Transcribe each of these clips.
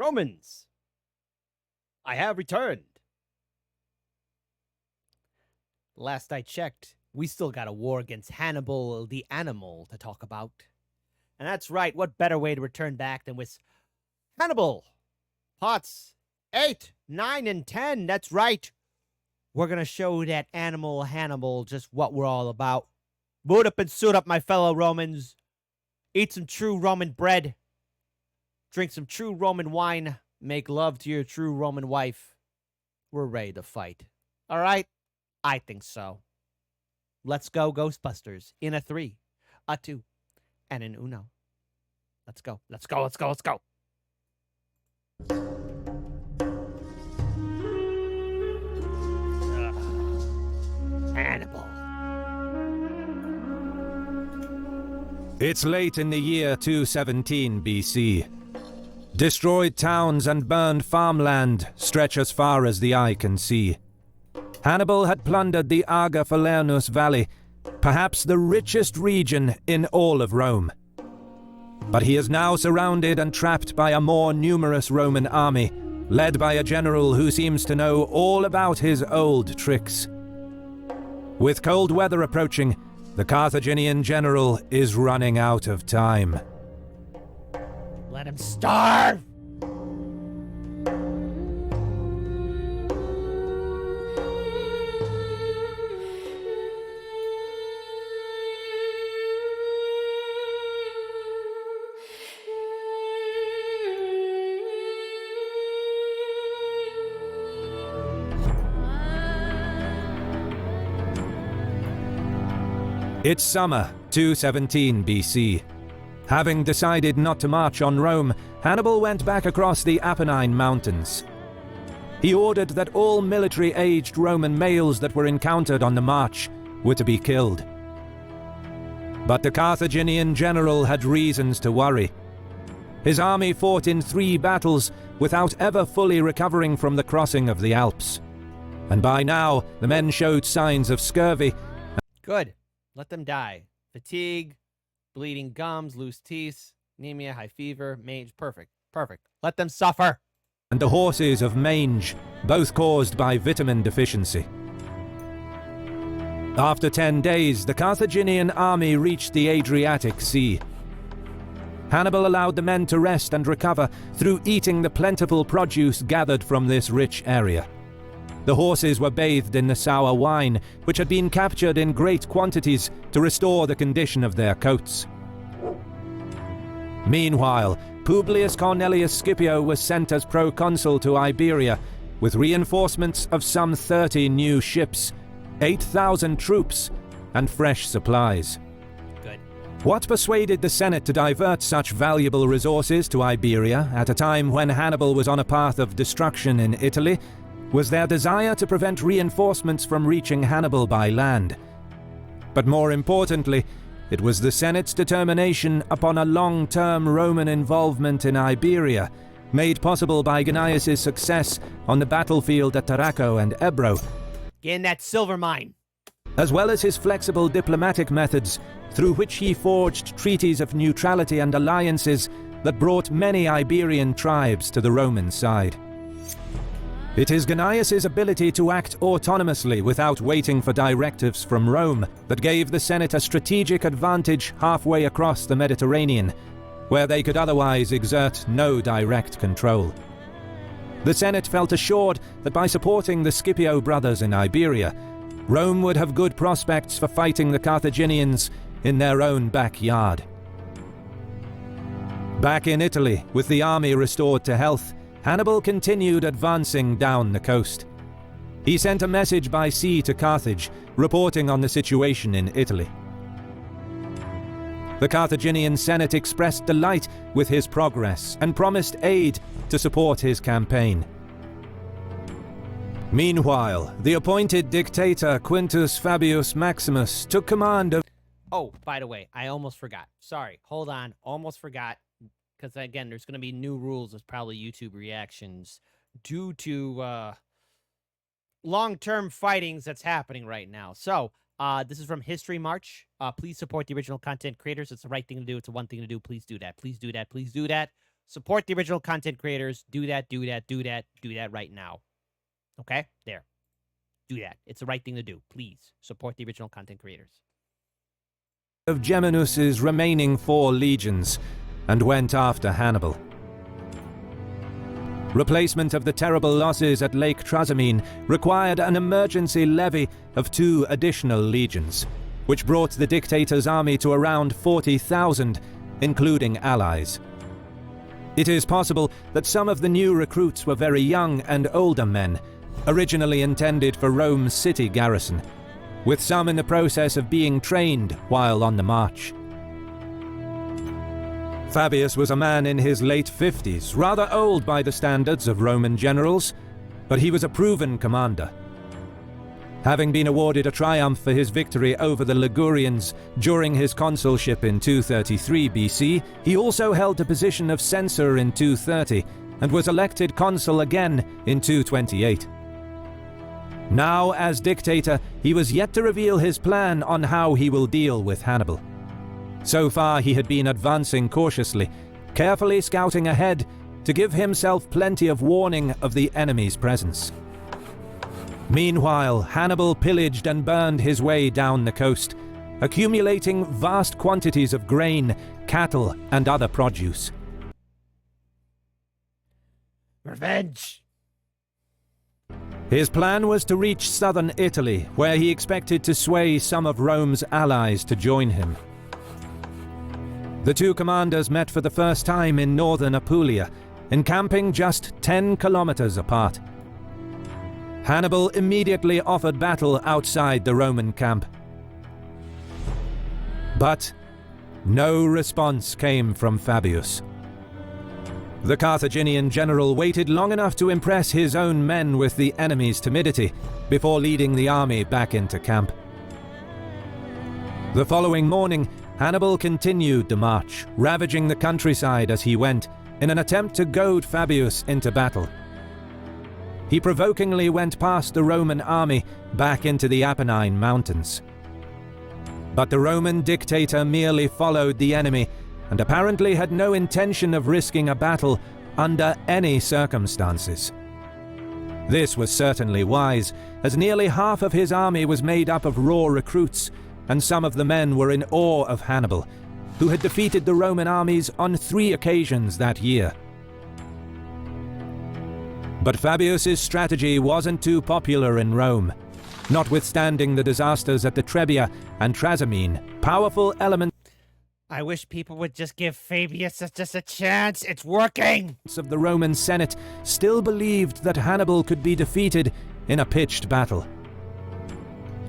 Romans, I have returned. Last I checked, we still got a war against Hannibal the animal to talk about. And that's right, what better way to return back than with Hannibal? Parts 8, 9, and 10, that's right. We're going to show that animal Hannibal just what we're all about. Boot up and suit up, my fellow Romans. Eat some true Roman bread. Drink some true Roman wine. Make love to your true Roman wife. We're ready to fight. All right? I think so. Let's go, Ghostbusters. In a 3, a 2, and an uno. Let's go. Let's go. Let's go. Let's go. Hannibal. It's late in the year 217 BC. Destroyed towns and burned farmland stretch as far as the eye can see. Hannibal had plundered the Aga Falernus Valley, perhaps the richest region in all of Rome. But he is now surrounded and trapped by a more numerous Roman army, led by a general who seems to know all about his old tricks. With cold weather approaching, the Carthaginian general is running out of time. Let him starve! It's summer, 217 BC. Having decided not to march on Rome, Hannibal went back across the Apennine Mountains. He ordered that all military-aged Roman males that were encountered on the march were to be killed. But the Carthaginian general had reasons to worry. His army fought in 3 battles without ever fully recovering from the crossing of the Alps. And by now, the men showed signs of scurvy. Good. Let them die. Fatigue, bleeding gums, loose teeth, anemia, high fever, mange. Perfect. Perfect. Let them suffer. And the horses of mange, both caused by vitamin deficiency. After 10 days, the Carthaginian army reached the Adriatic Sea. Hannibal allowed the men to rest and recover through eating the plentiful produce gathered from this rich area. The horses were bathed in the sour wine, which had been captured in great quantities to restore the condition of their coats. Meanwhile, Publius Cornelius Scipio was sent as proconsul to Iberia, with reinforcements of some 30 new ships, 8,000 troops, and fresh supplies. Good. What persuaded the Senate to divert such valuable resources to Iberia at a time when Hannibal was on a path of destruction in Italy was their desire to prevent reinforcements from reaching Hannibal by land. But more importantly, it was the Senate's determination upon a long-term Roman involvement in Iberia, made possible by Gnaeus' success on the battlefield at Tarraco and Ebro, Get in that silver mine. as well as his flexible diplomatic methods, through which he forged treaties of neutrality and alliances that brought many Iberian tribes to the Roman side. It is Gnaeus' ability to act autonomously without waiting for directives from Rome that gave the Senate a strategic advantage halfway across the Mediterranean, where they could otherwise exert no direct control. The Senate felt assured that by supporting the Scipio brothers in Iberia, Rome would have good prospects for fighting the Carthaginians in their own backyard. Back in Italy, with the army restored to health, Hannibal continued advancing down the coast. He sent a message by sea to Carthage, reporting on the situation in Italy. The Carthaginian Senate expressed delight with his progress and promised aid to support his campaign. Meanwhile, the appointed dictator Quintus Fabius Maximus took command of... Oh, by the way, I almost forgot. Sorry, hold on. Almost forgot. Because, again, there's going to be new rules as probably YouTube reactions due to long-term fightings that's happening right now. So, this is from History March. Please support the original content creators. It's the right thing to do. It's the one thing to do. Please do that. Please do that. Please do that. Support the original content creators. Do that right now. Okay? There. Do that. It's the right thing to do. Please support the original content creators. Of Geminus's remaining 4 legions and went after Hannibal. Replacement of the terrible losses at Lake Trasimene required an emergency levy of 2 additional legions, which brought the dictator's army to around 40,000, including allies. It is possible that some of the new recruits were very young and older men, originally intended for Rome's city garrison, with some in the process of being trained while on the march. Fabius was a man in his late 50s, rather old by the standards of Roman generals, but he was a proven commander. Having been awarded a triumph for his victory over the Ligurians during his consulship in 233 BC, he also held the position of censor in 230 and was elected consul again in 228. Now, as dictator, he was yet to reveal his plan on how he will deal with Hannibal. So far, he had been advancing cautiously, carefully scouting ahead to give himself plenty of warning of the enemy's presence. Meanwhile, Hannibal pillaged and burned his way down the coast, accumulating vast quantities of grain, cattle, and other produce. Revenge! His plan was to reach southern Italy, where he expected to sway some of Rome's allies to join him. The 2 commanders met for the first time in northern Apulia, encamping just 10 kilometers apart. Hannibal immediately offered battle outside the Roman camp. But no response came from Fabius. The Carthaginian general waited long enough to impress his own men with the enemy's timidity before leading the army back into camp. The following morning, Hannibal continued the march, ravaging the countryside as he went, in an attempt to goad Fabius into battle. He provokingly went past the Roman army back into the Apennine Mountains. But the Roman dictator merely followed the enemy and apparently had no intention of risking a battle under any circumstances. This was certainly wise, as nearly half of his army was made up of raw recruits, and some of the men were in awe of Hannibal, who had defeated the Roman armies on 3 occasions that year. But Fabius's strategy wasn't too popular in Rome. Notwithstanding the disasters at the Trebia and Trasimene, powerful elements I wish people would just give Fabius just a chance. It's working! of the Roman Senate still believed that Hannibal could be defeated in a pitched battle.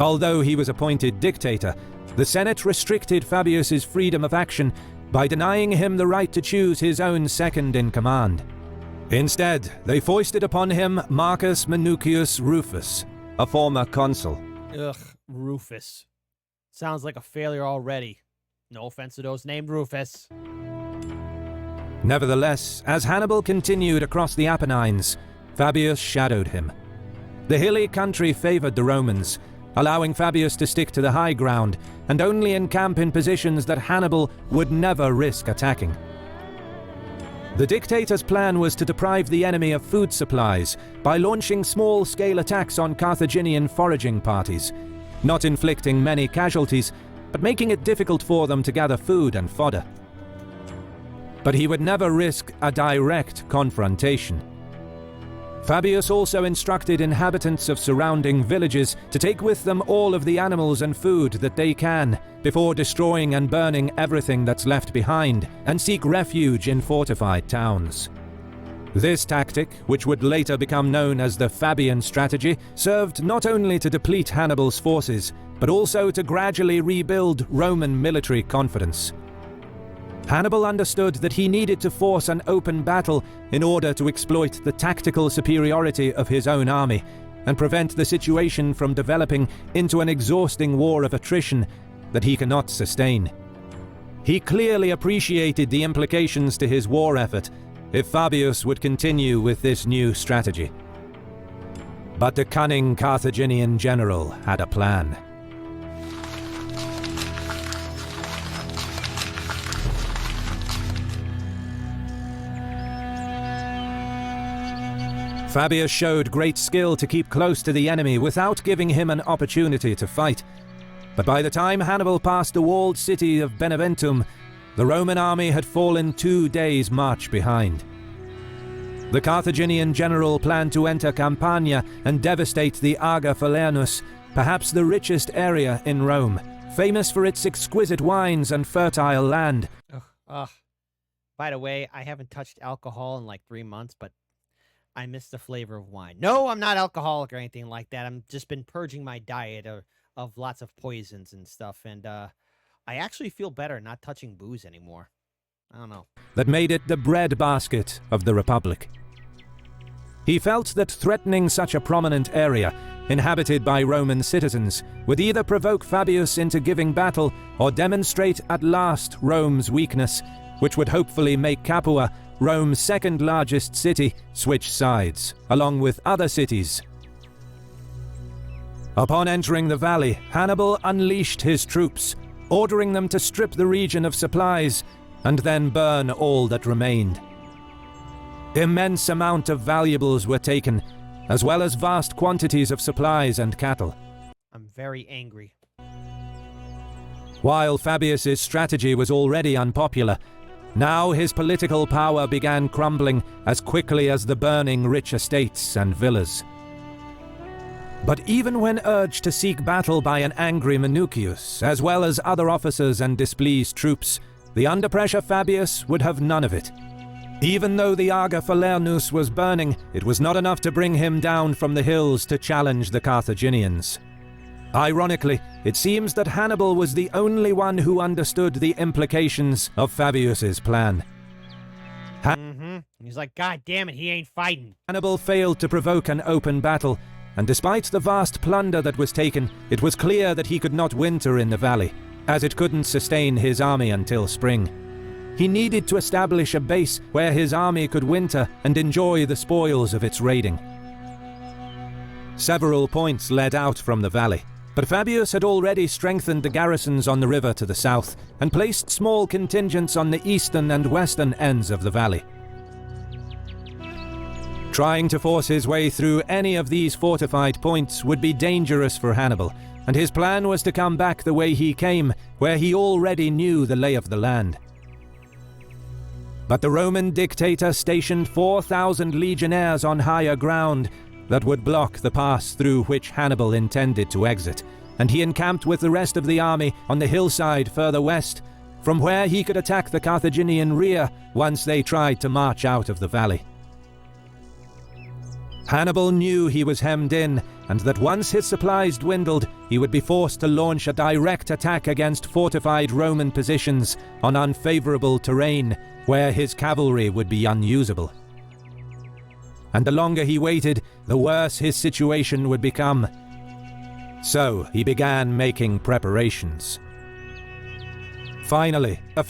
Although he was appointed dictator, the Senate restricted Fabius's freedom of action by denying him the right to choose his own second-in-command. Instead, they foisted upon him Marcus Minucius Rufus, a former consul. Ugh, Rufus. Sounds like a failure already. No offense to those named Rufus. Nevertheless, as Hannibal continued across the Apennines, Fabius shadowed him. The hilly country favored the Romans, allowing Fabius to stick to the high ground and only encamp in positions that Hannibal would never risk attacking. The dictator's plan was to deprive the enemy of food supplies by launching small-scale attacks on Carthaginian foraging parties, not inflicting many casualties, but making it difficult for them to gather food and fodder. But he would never risk a direct confrontation. Fabius also instructed inhabitants of surrounding villages to take with them all of the animals and food that they can, before destroying and burning everything that's left behind, and seek refuge in fortified towns. This tactic, which would later become known as the Fabian strategy, served not only to deplete Hannibal's forces, but also to gradually rebuild Roman military confidence. Hannibal understood that he needed to force an open battle in order to exploit the tactical superiority of his own army and prevent the situation from developing into an exhausting war of attrition that he cannot sustain. He clearly appreciated the implications to his war effort if Fabius would continue with this new strategy. But the cunning Carthaginian general had a plan. Fabius showed great skill to keep close to the enemy without giving him an opportunity to fight. But by the time Hannibal passed the walled city of Beneventum, the Roman army had fallen 2 days' march behind. The Carthaginian general planned to enter Campania and devastate the Aga Falernus, perhaps the richest area in Rome, famous for its exquisite wines and fertile land. By the way, I haven't touched alcohol in like 3 months, but I miss the flavor of wine. No, I'm not alcoholic or anything like that. I'm just been purging my diet of lots of poisons and stuff, and I actually feel better not touching booze anymore. I don't know. That made it the breadbasket of the Republic. He felt that threatening such a prominent area, inhabited by Roman citizens, would either provoke Fabius into giving battle or demonstrate at last Rome's weakness, which would hopefully make Capua, Rome's second largest city, switch sides, along with other cities. Upon entering the valley, Hannibal unleashed his troops, ordering them to strip the region of supplies and then burn all that remained. Immense amount of valuables were taken, as well as vast quantities of supplies and cattle. I'm very angry. While Fabius's strategy was already unpopular, now his political power began crumbling as quickly as the burning rich estates and villas. But even when urged to seek battle by an angry Minucius, as well as other officers and displeased troops, the under-pressure Fabius would have none of it. Even though the Aga Falernus was burning, it was not enough to bring him down from the hills to challenge the Carthaginians. Ironically, it seems that Hannibal was the only one who understood the implications of Fabius's plan. He's like, God damn it, he ain't fighting. Hannibal failed to provoke an open battle, and despite the vast plunder that was taken, it was clear that he could not winter in the valley, as it couldn't sustain his army until spring. He needed to establish a base where his army could winter and enjoy the spoils of its raiding. Several points led out from the valley, but Fabius had already strengthened the garrisons on the river to the south and placed small contingents on the eastern and western ends of the valley. Trying to force his way through any of these fortified points would be dangerous for Hannibal, and his plan was to come back the way he came, where he already knew the lay of the land. But the Roman dictator stationed 4,000 legionnaires on higher ground that would block the pass through which Hannibal intended to exit, and he encamped with the rest of the army on the hillside further west, from where he could attack the Carthaginian rear once they tried to march out of the valley. Hannibal knew he was hemmed in, and that once his supplies dwindled, he would be forced to launch a direct attack against fortified Roman positions on unfavorable terrain, where his cavalry would be unusable. And the longer he waited, the worse his situation would become. So he began making preparations. Finally, a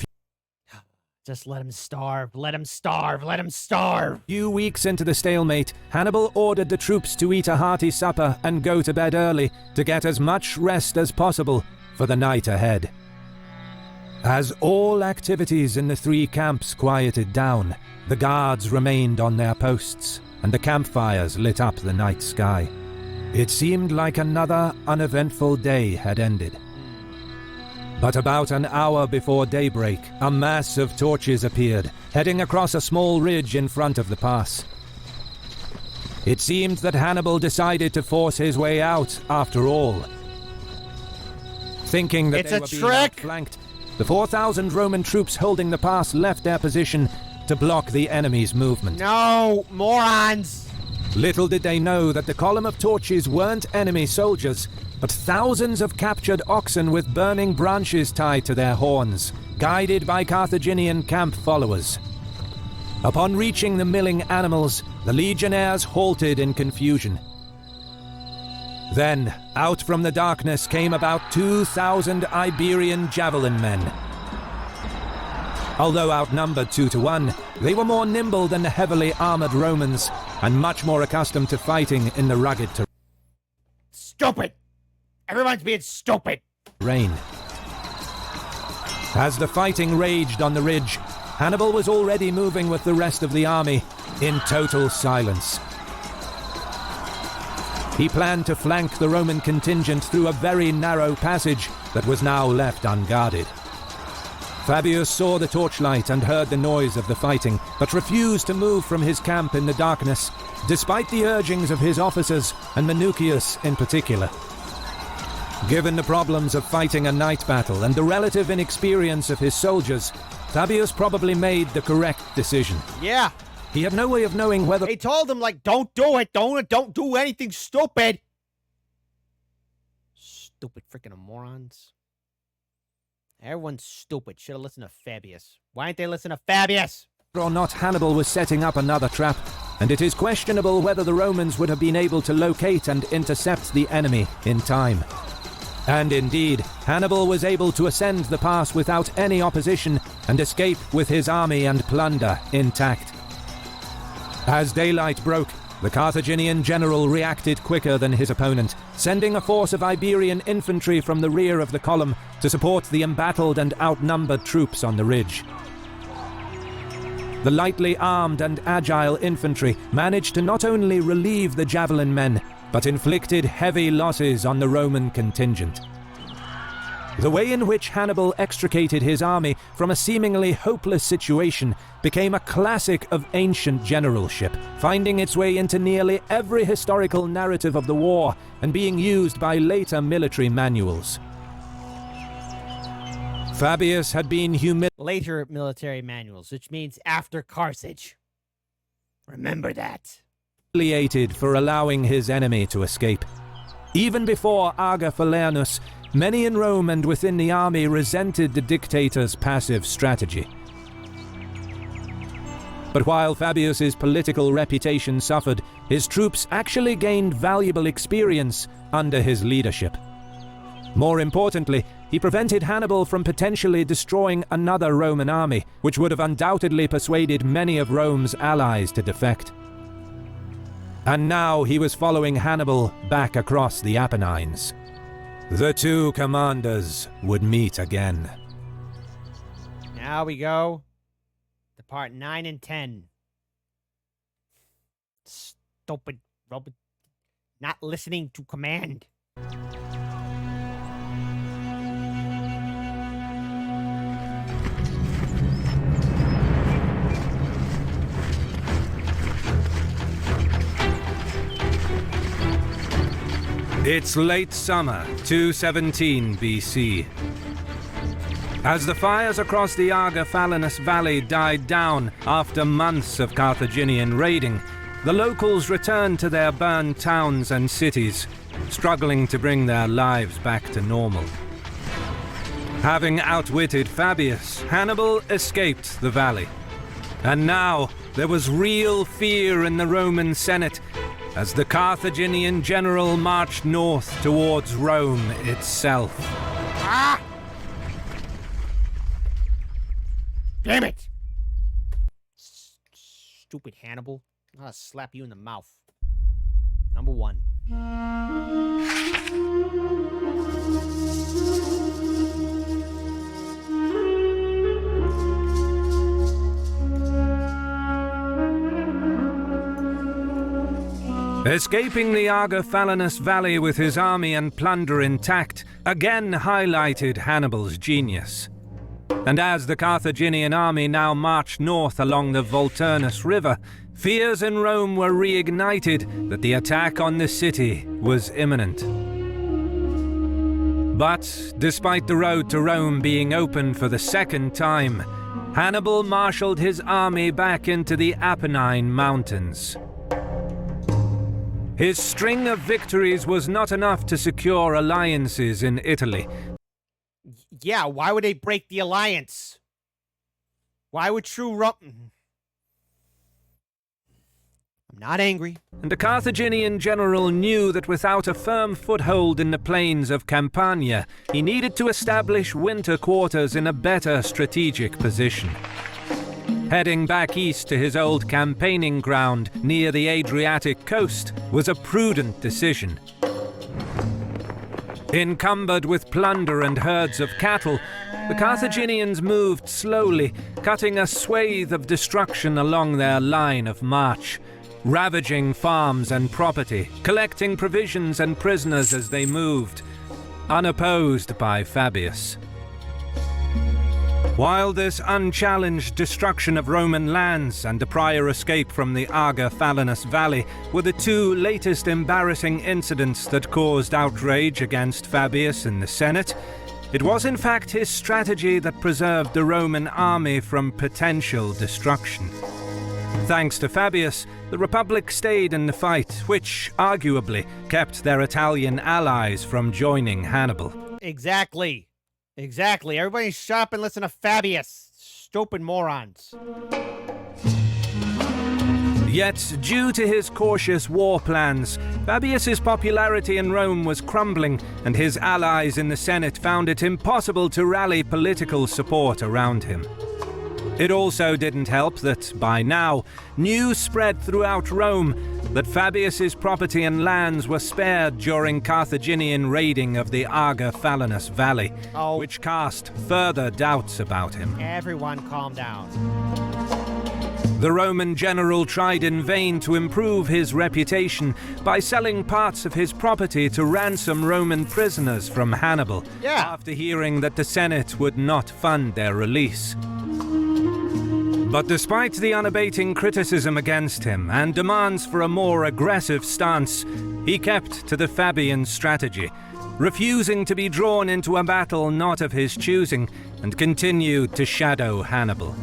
Just let him starve, let him starve, let him starve! few weeks into the stalemate, Hannibal ordered the troops to eat a hearty supper and go to bed early to get as much rest as possible for the night ahead. As all activities in the 3 camps quieted down, the guards remained on their posts, and the campfires lit up the night sky. It seemed like another uneventful day had ended. But about an hour before daybreak, a mass of torches appeared, heading across a small ridge in front of the pass. It seemed that Hannibal decided to force his way out after all. Thinking that they were being outflanked, the 4,000 Roman troops holding the pass left their position to block the enemy's movement. No, morons! Little did they know that the column of torches weren't enemy soldiers, but thousands of captured oxen with burning branches tied to their horns, guided by Carthaginian camp followers. Upon reaching the milling animals, the legionnaires halted in confusion. Then, out from the darkness came about 2,000 Iberian javelin men. Although outnumbered 2 to 1, they were more nimble than the heavily armored Romans, and much more accustomed to fighting in the rugged Stupid! Everyone's being stupid! terrain. As the fighting raged on the ridge, Hannibal was already moving with the rest of the army in total silence. He planned to flank the Roman contingent through a very narrow passage that was now left unguarded. Fabius saw the torchlight and heard the noise of the fighting, but refused to move from his camp in the darkness, despite the urgings of his officers, and Minucius in particular. Given the problems of fighting a night battle and the relative inexperience of his soldiers, Fabius probably made the correct decision. Yeah. He had no way of knowing whether... They told him, like, don't do it. Don't do anything stupid. Stupid freaking morons. Everyone's stupid. Should have listened to Fabius. Why didn't they listen to Fabius? or not Hannibal was setting up another trap, and it is questionable whether the Romans would have been able to locate and intercept the enemy in time. And indeed, Hannibal was able to ascend the pass without any opposition and escape with his army and plunder intact. As daylight broke, the Carthaginian general reacted quicker than his opponent, sending a force of Iberian infantry from the rear of the column to support the embattled and outnumbered troops on the ridge. The lightly armed and agile infantry managed to not only relieve the javelin men, but inflicted heavy losses on the Roman contingent. The way in which Hannibal extricated his army from a seemingly hopeless situation became a classic of ancient generalship, finding its way into nearly every historical narrative of the war and being used by later military manuals. Fabius had been Later military manuals, which means after Carthage. Remember that. humiliated for allowing his enemy to escape. Even before Aga Falernus, many in Rome and within the army resented the dictator's passive strategy. But while Fabius's political reputation suffered, his troops actually gained valuable experience under his leadership. More importantly, he prevented Hannibal from potentially destroying another Roman army, which would have undoubtedly persuaded many of Rome's allies to defect. And now he was following Hannibal back across the Apennines. The two commanders would meet again. Now we go to part 9 and 10. Stupid robot. Not listening to command. It's late summer, 217 BC. As the fires across the Aga Falanus Valley died down after months of Carthaginian raiding, the locals returned to their burned towns and cities, struggling to bring their lives back to normal. Having outwitted Fabius, Hannibal escaped the valley. And now there was real fear in the Roman Senate as the Carthaginian general marched north towards Rome itself. Ah! Damn it! Stupid Hannibal. I'll slap you in the mouth. Number 1. Escaping the Aga Falanus Valley with his army and plunder intact again highlighted Hannibal's genius. And as the Carthaginian army now marched north along the Volturnus River, fears in Rome were reignited that the attack on the city was imminent. But despite the road to Rome being open for the second time, Hannibal marshaled his army back into the Apennine Mountains. His string of victories was not enough to secure alliances in Italy. Yeah, why would they break the alliance? Why would true Rome... I'm not angry. And the Carthaginian general knew that without a firm foothold in the plains of Campania, he needed to establish winter quarters in a better strategic position. Heading back east to his old campaigning ground near the Adriatic coast was a prudent decision. Encumbered with plunder and herds of cattle, the Carthaginians moved slowly, cutting a swathe of destruction along their line of march, ravaging farms and property, collecting provisions and prisoners as they moved, unopposed by Fabius. While this unchallenged destruction of Roman lands and the prior escape from the Aga Falanus Valley were the two latest embarrassing incidents that caused outrage against Fabius in the Senate, it was in fact his strategy that preserved the Roman army from potential destruction. Thanks to Fabius, the Republic stayed in the fight, which arguably kept their Italian allies from joining Hannibal. Exactly. Everybody shut up and listen to Fabius. Stupid morons. Yet, due to his cautious war plans, Fabius's popularity in Rome was crumbling, and his allies in the Senate found it impossible to rally political support around him. It also didn't help that, by now, news spread throughout Rome that Fabius's property and lands were spared during Carthaginian raiding of the Aga Falanus Valley, which cast further doubts about him. Everyone calm down. The Roman general tried in vain to improve his reputation by selling parts of his property to ransom Roman prisoners from Hannibal, after hearing that the Senate would not fund their release. But despite the unabating criticism against him and demands for a more aggressive stance, he kept to the Fabian strategy, refusing to be drawn into a battle not of his choosing, and continued to shadow Hannibal.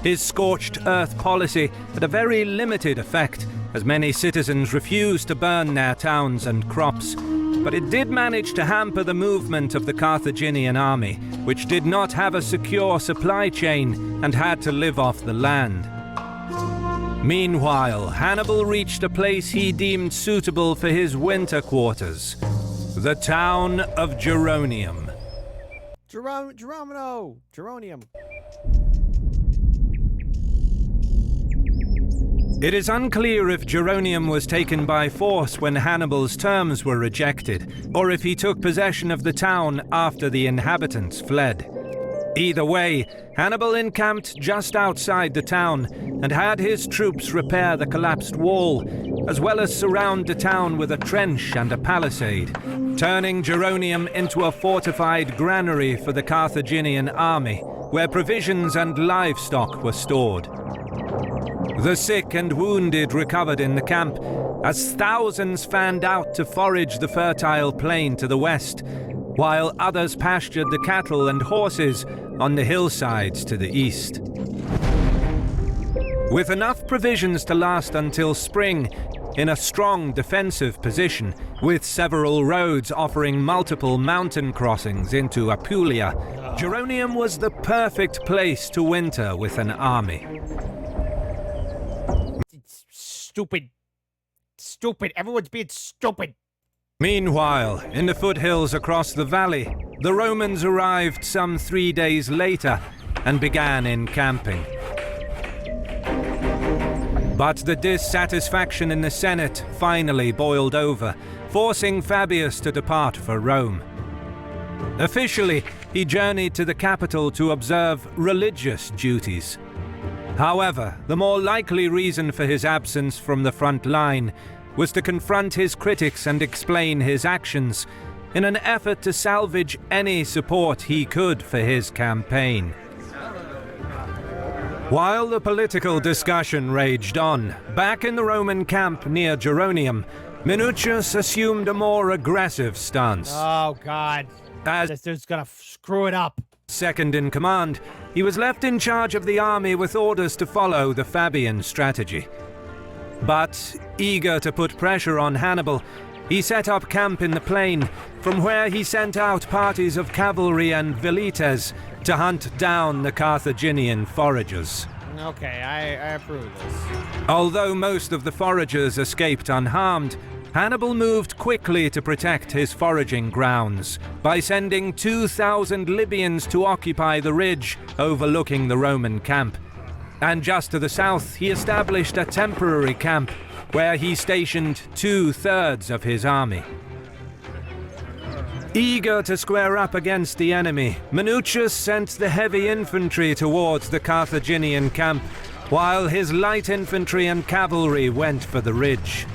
His scorched earth policy had a very limited effect, as many citizens refused to burn their towns and crops, but it did manage to hamper the movement of the Carthaginian army, which did not have a secure supply chain and had to live off the land. Meanwhile, Hannibal reached a place he deemed suitable for his winter quarters, the town of Geronium. Geronium. It is unclear if Geronium was taken by force when Hannibal's terms were rejected, or if he took possession of the town after the inhabitants fled. Either way, Hannibal encamped just outside the town and had his troops repair the collapsed wall, as well as surround the town with a trench and a palisade, turning Geronium into a fortified granary for the Carthaginian army, where provisions and livestock were stored. The sick and wounded recovered in the camp, as thousands fanned out to forage the fertile plain to the west, while others pastured the cattle and horses on the hillsides to the east. With enough provisions to last until spring, in a strong defensive position, with several roads offering multiple mountain crossings into Apulia, Geronium was the perfect place to winter with an army. Stupid. Everyone's being stupid. Meanwhile, in the foothills across the valley, the Romans arrived some 3 days later and began encamping. But the dissatisfaction in the Senate finally boiled over, forcing Fabius to depart for Rome. Officially, he journeyed to the capital to observe religious duties. However, the more likely reason for his absence from the front line was to confront his critics and explain his actions, in an effort to salvage any support he could for his campaign. While the political discussion raged on, back in the Roman camp near Geronium, Minucius assumed a more aggressive stance. Oh, God. This dude's gonna screw it up. Second in command, he was left in charge of the army with orders to follow the Fabian strategy. But, eager to put pressure on Hannibal, he set up camp in the plain, from where he sent out parties of cavalry and velites to hunt down the Carthaginian foragers. Okay, I approve of this. Although most of the foragers escaped unharmed, Hannibal moved quickly to protect his foraging grounds by sending 2,000 Libyans to occupy the ridge overlooking the Roman camp. And just to the south, he established a temporary camp where he stationed 2/3 of his army. Eager to square up against the enemy, Minucius sent the heavy infantry towards the Carthaginian camp while his light infantry and cavalry went for the ridge.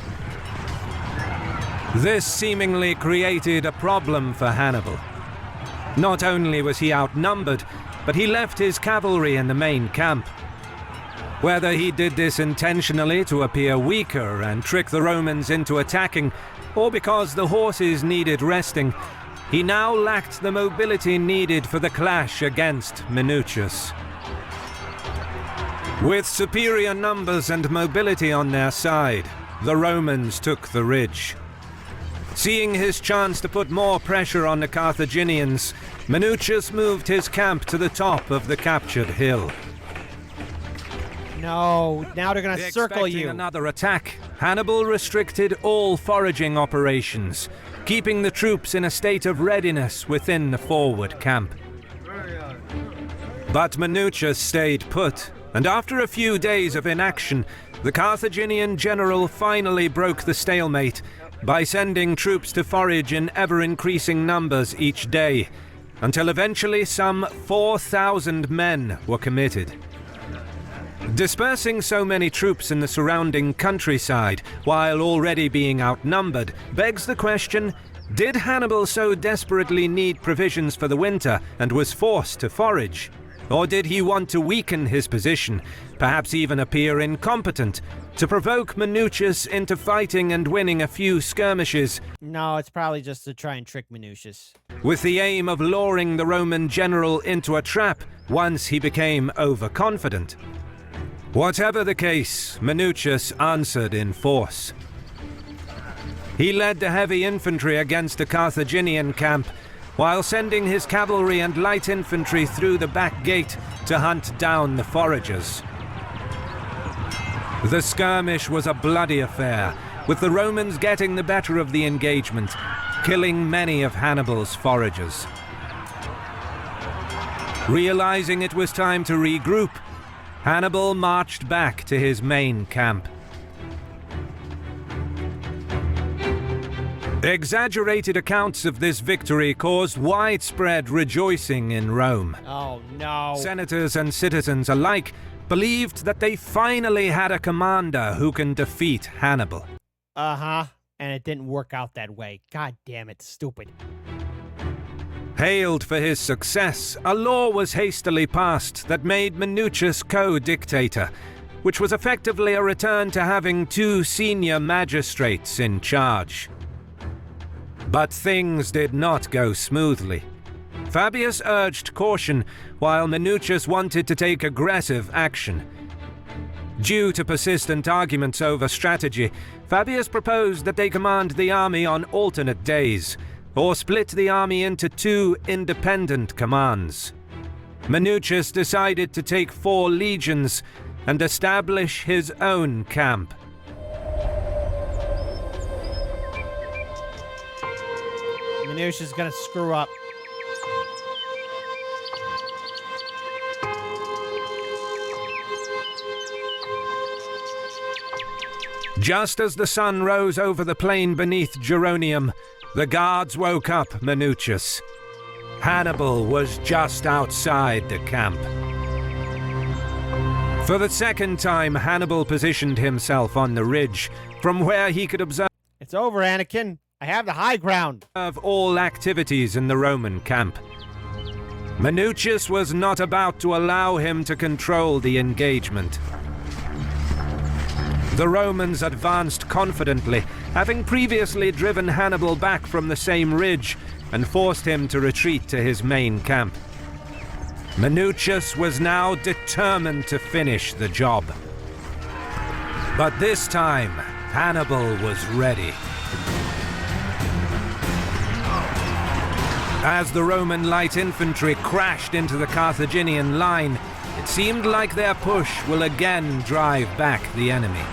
This seemingly created a problem for Hannibal. Not only was he outnumbered, but he left his cavalry in the main camp. Whether he did this intentionally to appear weaker and trick the Romans into attacking, or because the horses needed resting, he now lacked the mobility needed for the clash against Minucius. With superior numbers and mobility on their side, the Romans took the ridge. Seeing his chance to put more pressure on the Carthaginians, Minucius moved his camp to the top of the captured hill. No, now they're gonna circle Expecting you. another attack, Hannibal restricted all foraging operations, keeping the troops in a state of readiness within the forward camp. But Minucius stayed put, and after a few days of inaction, the Carthaginian general finally broke the stalemate by sending troops to forage in ever-increasing numbers each day, until eventually some 4,000 men were committed. Dispersing so many troops in the surrounding countryside, while already being outnumbered, begs the question, did Hannibal so desperately need provisions for the winter and was forced to forage? Or did he want to weaken his position, perhaps even appear incompetent, to provoke Minucius into fighting and winning a few skirmishes, No, it's probably just to try and trick Minucius. with the aim of luring the Roman general into a trap once he became overconfident? Whatever the case, Minucius answered in force. He led the heavy infantry against the Carthaginian camp, while sending his cavalry and light infantry through the back gate to hunt down the foragers. The skirmish was a bloody affair, with the Romans getting the better of the engagement, killing many of Hannibal's foragers. Realizing it was time to regroup, Hannibal marched back to his main camp. Exaggerated accounts of this victory caused widespread rejoicing in Rome. Oh no. Senators and citizens alike believed that they finally had a commander who can defeat Hannibal. Uh-huh. And it didn't work out that way. God damn it, stupid. Hailed for his success, a law was hastily passed that made Minucius co-dictator, which was effectively a return to having two senior magistrates in charge. But things did not go smoothly. Fabius urged caution, while Minucius wanted to take aggressive action. Due to persistent arguments over strategy, Fabius proposed that they command the army on alternate days, or split the army into two independent commands. Minucius decided to take 4 legions and establish his own camp. Minucius is gonna screw up. Just as the sun rose over the plain beneath Geronium, the guards woke up Minucius. Hannibal was just outside the camp. For the second time, Hannibal positioned himself on the ridge, from where he could observe It's over, Anakin. I have the high ground. all activities in the Roman camp. Minucius was not about to allow him to control the engagement. The Romans advanced confidently, having previously driven Hannibal back from the same ridge and forced him to retreat to his main camp. Minucius was now determined to finish the job. But this time, Hannibal was ready. As the Roman light infantry crashed into the Carthaginian line, it seemed like their push will again drive back the enemy.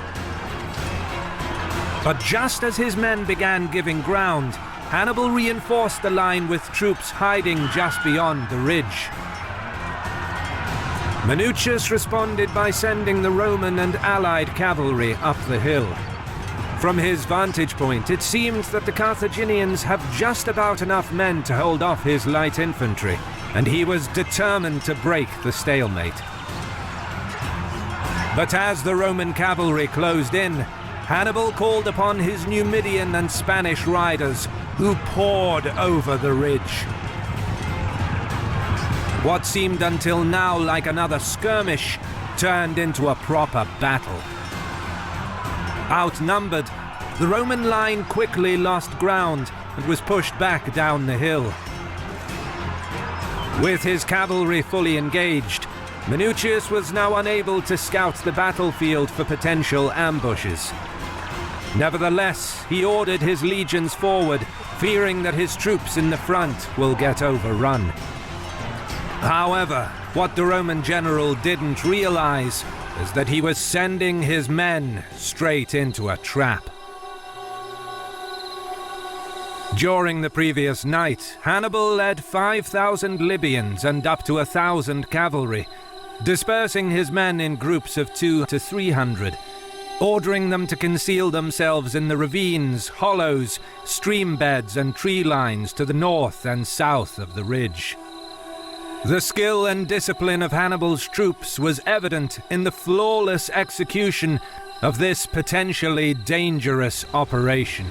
But just as his men began giving ground, Hannibal reinforced the line with troops hiding just beyond the ridge. Minucius responded by sending the Roman and allied cavalry up the hill. From his vantage point, it seemed that the Carthaginians have just about enough men to hold off his light infantry, and he was determined to break the stalemate. But as the Roman cavalry closed in, Hannibal called upon his Numidian and Spanish riders, who poured over the ridge. What seemed until now like another skirmish turned into a proper battle. Outnumbered, the Roman line quickly lost ground and was pushed back down the hill. With his cavalry fully engaged, Minucius was now unable to scout the battlefield for potential ambushes. Nevertheless, he ordered his legions forward, fearing that his troops in the front will get overrun. However, what the Roman general didn't realize is that he was sending his men straight into a trap. During the previous night, Hannibal led 5,000 Libyans and up to 1,000 cavalry, dispersing his men in groups of 200 to 300, ordering them to conceal themselves in the ravines, hollows, stream beds and tree lines to the north and south of the ridge. The skill and discipline of Hannibal's troops was evident in the flawless execution of this potentially dangerous operation.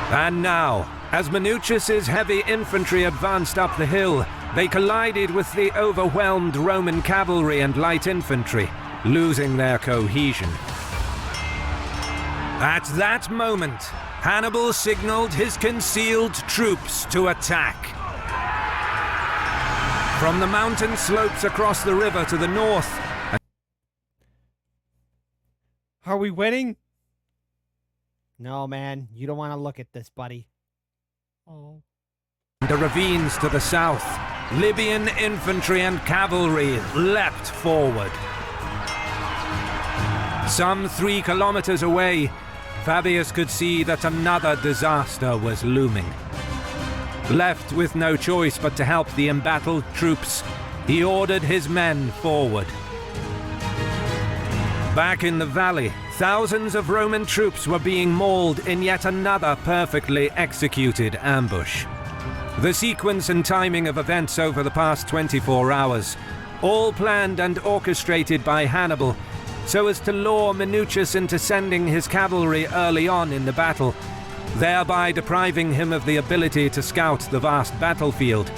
And now, as Minucius's heavy infantry advanced up the hill, they collided with the overwhelmed Roman cavalry and light infantry, losing their cohesion. At that moment, Hannibal signaled his concealed troops to attack. From the mountain slopes across the river to the north... Are we winning? No, man. You don't want to look at this, buddy. Oh. The ravines to the south, Libyan infantry and cavalry leapt forward. Some 3 kilometers away, Fabius could see that another disaster was looming. Left with no choice but to help the embattled troops, he ordered his men forward. Back in the valley, thousands of Roman troops were being mauled in yet another perfectly executed ambush. The sequence and timing of events over the past 24 hours, all planned and orchestrated by Hannibal, so as to lure Minucius into sending his cavalry early on in the battle, thereby depriving him of the ability to scout the vast battlefield,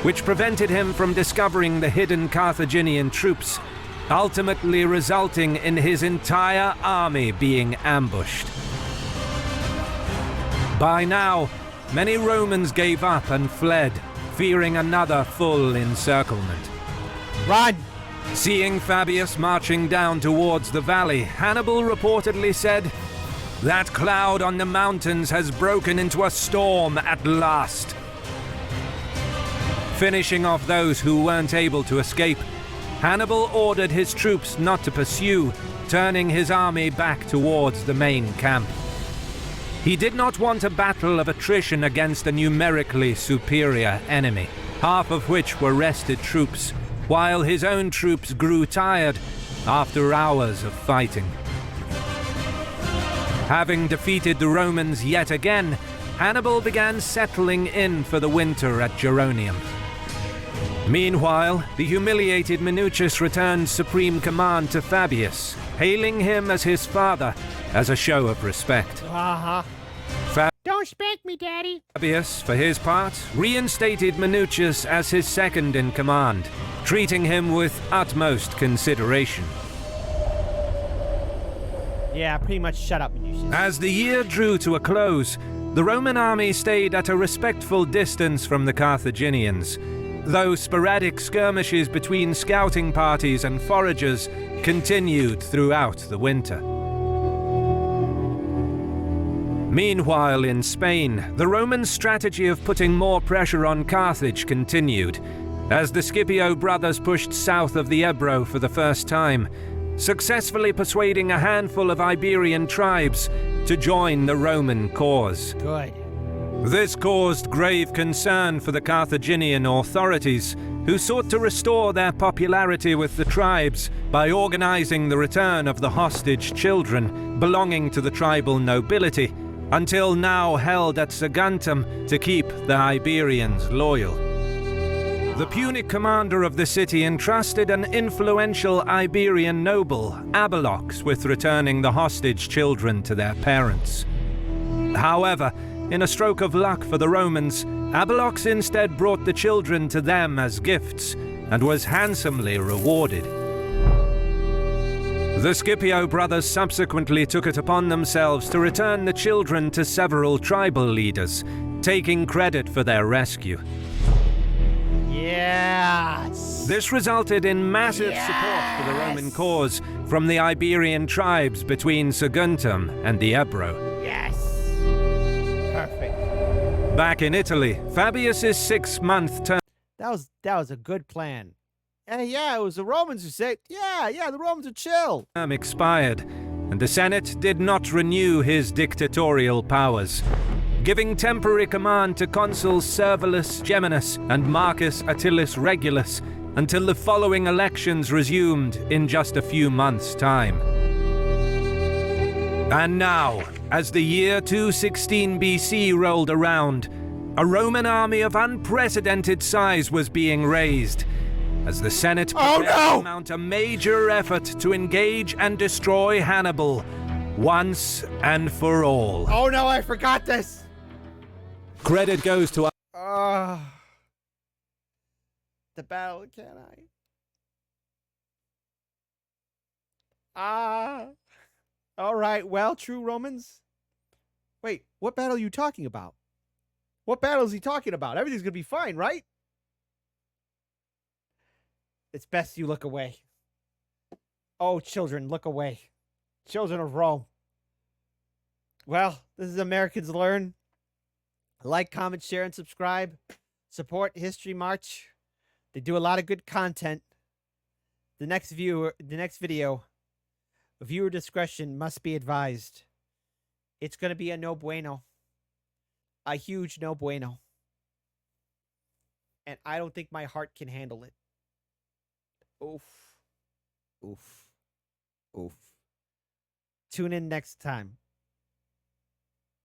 which prevented him from discovering the hidden Carthaginian troops, ultimately resulting in his entire army being ambushed. By now, many Romans gave up and fled, fearing another full encirclement. Run! Seeing Fabius marching down towards the valley, Hannibal reportedly said, "That cloud on the mountains has broken into a storm at last." Finishing off those who weren't able to escape, Hannibal ordered his troops not to pursue, turning his army back towards the main camp. He did not want a battle of attrition against a numerically superior enemy, half of which were rested troops, while his own troops grew tired after hours of fighting. Having defeated the Romans yet again, Hannibal began settling in for the winter at Geronium. Meanwhile, the humiliated Minucius returned supreme command to Fabius, hailing him as his father as a show of respect. Don't spank me, Daddy. Fabius, for his part, reinstated Minucius as his second in command, treating him with utmost consideration. Yeah, pretty much shut up, Minucius. As the year drew to a close, the Roman army stayed at a respectful distance from the Carthaginians, though sporadic skirmishes between scouting parties and foragers continued throughout the winter. Meanwhile, in Spain, the Roman strategy of putting more pressure on Carthage continued, as the Scipio brothers pushed south of the Ebro for the first time, successfully persuading a handful of Iberian tribes to join the Roman cause. Good. This caused grave concern for the Carthaginian authorities, who sought to restore their popularity with the tribes by organizing the return of the hostage children belonging to the tribal nobility, until now held at Saguntum to keep the Iberians loyal. The Punic commander of the city entrusted an influential Iberian noble, Abelox, with returning the hostage children to their parents. However, in a stroke of luck for the Romans, Abelox instead brought the children to them as gifts and was handsomely rewarded. The Scipio brothers subsequently took it upon themselves to return the children to several tribal leaders, taking credit for their rescue. Yes! This resulted in massive support for the Roman cause from the Iberian tribes between Saguntum and the Ebro. Yes! Perfect. Back in Italy, Fabius's 6-month term That was a good plan. Yeah, it was the Romans who said, yeah, the Romans are chill. expired, and the Senate did not renew his dictatorial powers, giving temporary command to consuls Servilus Geminus and Marcus Attilus Regulus until the following elections resumed in just a few months' time. And now, as the year 216 BC rolled around, a Roman army of unprecedented size was being raised, as the Senate prepared to mount a major effort to engage and destroy Hannibal once and for all. Oh no, I forgot this! Credit goes to The battle, can I? Alright, well, true Romans. Wait, what battle are you talking about? What battle is he talking about? Everything's gonna be fine, right? It's best you look away. Oh, children, look away. Children of Rome. Well, this is Americans Learn. Like, comment, share, and subscribe. Support History March. They do a lot of good content. The next video, viewer discretion must be advised. It's going to be a no bueno. A huge no bueno. And I don't think my heart can handle it. Oof. Oof. Oof. Tune in next time.